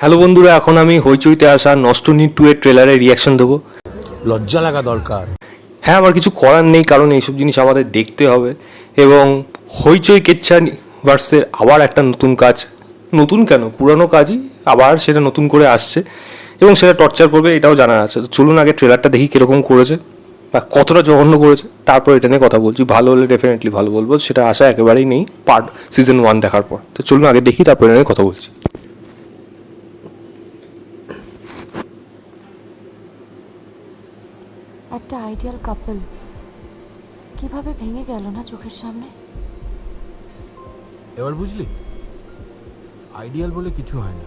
Hello বন্ধুরা, এখন আমি হইচইতে আসা নষ্ট নি 2 এর ট্রেলারের রিয়াকশন দেবো। লজ্জা লাগা দরকার। হ্যাঁ, আমার কিছু করার নেই, কারণ এইসব জিনিস আমাদের দেখতে হবে। এবং হইচই কেচ্ছা ভার্সের আবার একটা নতুন কাজ, নতুন কেন পুরানো কাজই আবার সেটা নতুন করে আসছে এবং সেটা টর্চার করবে এটাও জানা আছে। তো চলুন আগে ট্রেলারটা দেখি কীরকম করেছে বা কতটা জঘন্য করেছে, তারপর এটা নিয়ে কথা বলছি। ভালো হলে ডেফিনেটলি ভালো বলবো, সেটা আশা একেবারেই নেই সিজন 1 দেখার পর। তো চলুন আগে দেখি, তারপর এটা নিয়ে কথা বলছি। একটা আইডিয়াল কাপল কিভাবে ভেঙে গেল না চোখের সামনে। এবার বুঝলি, আইডিয়াল বলে কিছু হয় না।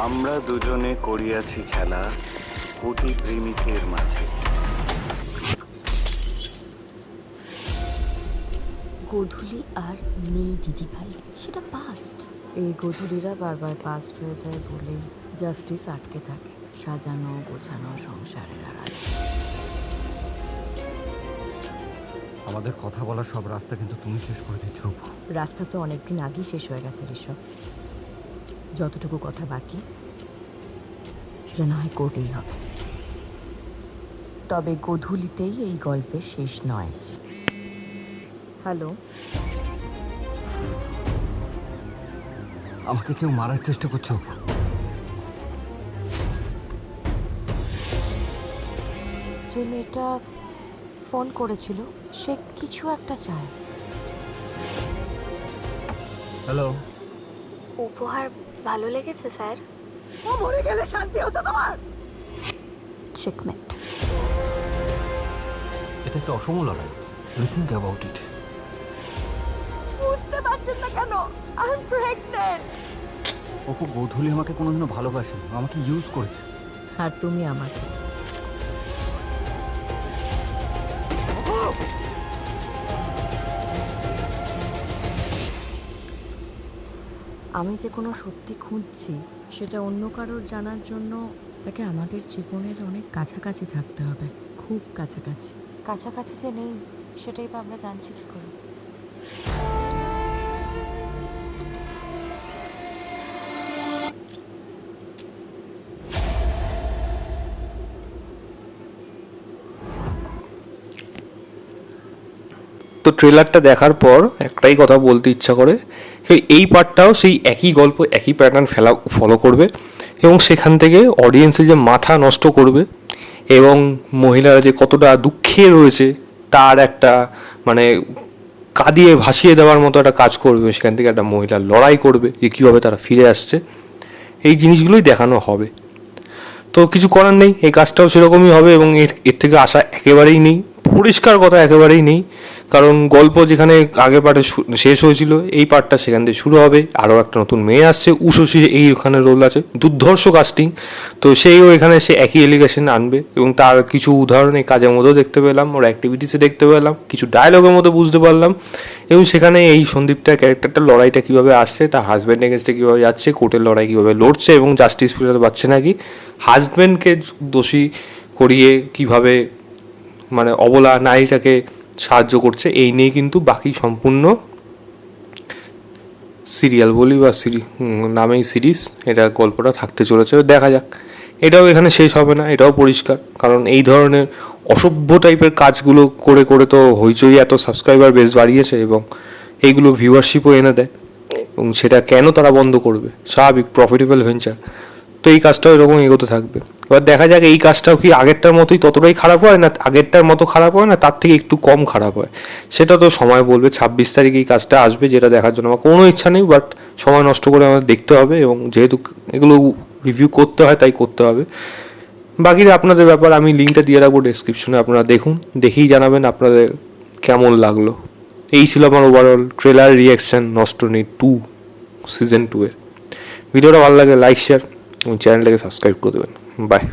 আমরা দুজনে করিয়াছি খেলা কোটি প্রেমিকের মাঝে। গোধূলি আর নেই দিদি ভাই, সেটা পাস্ট। এই গোধূলিরা বারবার পাস্ট হয়ে যায় বলেই জাস্টিস আটকে থাকে সাজানো গোছানো সংসারের আড়ালে। আমাদের কথা বলার সব রাস্তা কিন্তু তুমি শেষ করে দিচ্ছ। রাস্তা তো অনেকদিন আগেই শেষ হয়ে গেছে ঋষভ। যতটুকু কথা বাকি সেটা না হয় কোর্টেই হবে। তবে গোধূলিতেই এই গল্পের শেষ নয়। হ্যালো, আমাকে কেউ মারার চেষ্টা করছে। যে মেয়েটা ফোন করেছিল সে কিছু একটা চায়। হ্যালো, উপহার ভালো লেগেছে স্যার? ও মরে গেলে শান্তি হতো তোমার। চেকমেট। এটা একটা অসম লড়াই। Think about it. বুঝতে পারছেন না কেন? I am pregnant. Apu Godhuli আমাকে কোনোদিনও ভালোবাসেনি, আমাকে ইউজ করেছে। আর তুমি আমাকে। আমি যে কোনো সত্যি খুঁজছি সেটা অন্য কারোর জানার জন্য তাকে আমাদের জীবনের অনেক কাছাকাছি থাকতে হবে, খুব কাছাকাছি। কাছাকাছি যে নেই সেটাই বা আমরা জানছি কি করে? তো ট্রেলারটা দেখার পর একটাই কথা বলতে ইচ্ছা করে, এই পার্টটাও সেই একই গল্প একই প্যাটার্ন ফলো করবে এবং সেখান থেকে অডিয়েন্সের যে মাথা নষ্ট করবে এবং মহিলারা যে কতটা দুঃখে রয়েছে তার একটা মানে কাঁদিয়ে ভাসিয়ে দেওয়ার মতো একটা কাজ করবে। সেখান থেকে একটা মহিলা লড়াই করবে যে কীভাবে তারা ফিরে আসছে, এই জিনিসগুলোই দেখানো হবে। তো কিছু করার নেই, এই কাজটাও সেরকমই হবে এবং এর থেকে আশা একেবারেই নেই, পরিষ্কার কথা একেবারেই নেই। কারণ গল্প যেখানে আগের পার্টে শেষ হয়েছিল, এই পার্টটা সেখান থেকে শুরু হবে। আরও একটা নতুন মেয়ে আসছে, উষসী এই ওখানে রোল আছে, দুর্ধর্ষ কাস্টিং। তো সেইও এখানে সে একই এলিগেশন আনবে এবং তার কিছু উদাহরণ এই কাজের মধ্যেও দেখতে পেলাম, ওর অ্যাক্টিভিটিসে দেখতে পেলাম, কিছু ডায়লগের মধ্যে বুঝতে পারলাম। এবং সেখানে এই সন্দীপটার ক্যারেক্টারটা লড়াইটা কীভাবে আসছে, তার হাজব্যান্ড এগেনস্টে কীভাবে যাচ্ছে, কোর্টের লড়াই কীভাবে লড়ছে এবং জাস্টিস ফেরাতে পারছে নাকি, হাজব্যান্ডকে দোষী করিয়ে কীভাবে মানে অবলা নারীটাকে সাহায্য করছে, এই নিয়ে কিন্তু বাকি সম্পূর্ণ সিরিয়াল বলি বা নামেই সিরিজ এটা গল্পটা থাকতে চলেছে। দেখা যাক, এটাও এখানে শেষ হবে না, এটাও পরিষ্কার। কারণ এই ধরনের অসভ্য টাইপের কাজগুলো করে করে তো হইচই এত সাবস্ক্রাইবার বেস বাড়িয়েছে এবং এইগুলো ভিউয়ারশিপও এনে দেয় এবং সেটা কেন তারা বন্ধ করবে? স্বাভাবিক, প্রফিটেবল ভেঞ্চার। তো এই কাজটাও এরকম এগোতে থাকবে। এবার দেখা যাক এই কাজটাও কি আগেরটার মতোই ততটাই খারাপ হয়, না আগেরটার মতো খারাপ হয়, না তার থেকে একটু কম খারাপ হয়, সেটা তো সময় বলবে। 26 তারিখ এই কাজটা আসবে, যেটা দেখার জন্য আমার কোনো ইচ্ছা নেই, বাট সময় নষ্ট করে আমাদের দেখতে হবে এবং যেহেতু এগুলো রিভিউ করতে হয় তাই করতে হবে। বাকিটা আপনাদের ব্যাপার, আমি লিঙ্কটা দিয়ে রাখবো ডেসক্রিপশনে, আপনারা দেখুন, দেখেই জানাবেন আপনাদের কেমন লাগলো। এই ছিল আমার ওভারঅল ট্রেলার রিয়াকশান নষ্ট নি 2 সিজন 2 এর। ভিডিওটা ভালো লাগে লাইক শেয়ার এবং চ্যানেলটাকে সাবস্ক্রাইব করে দেবেন। বাই।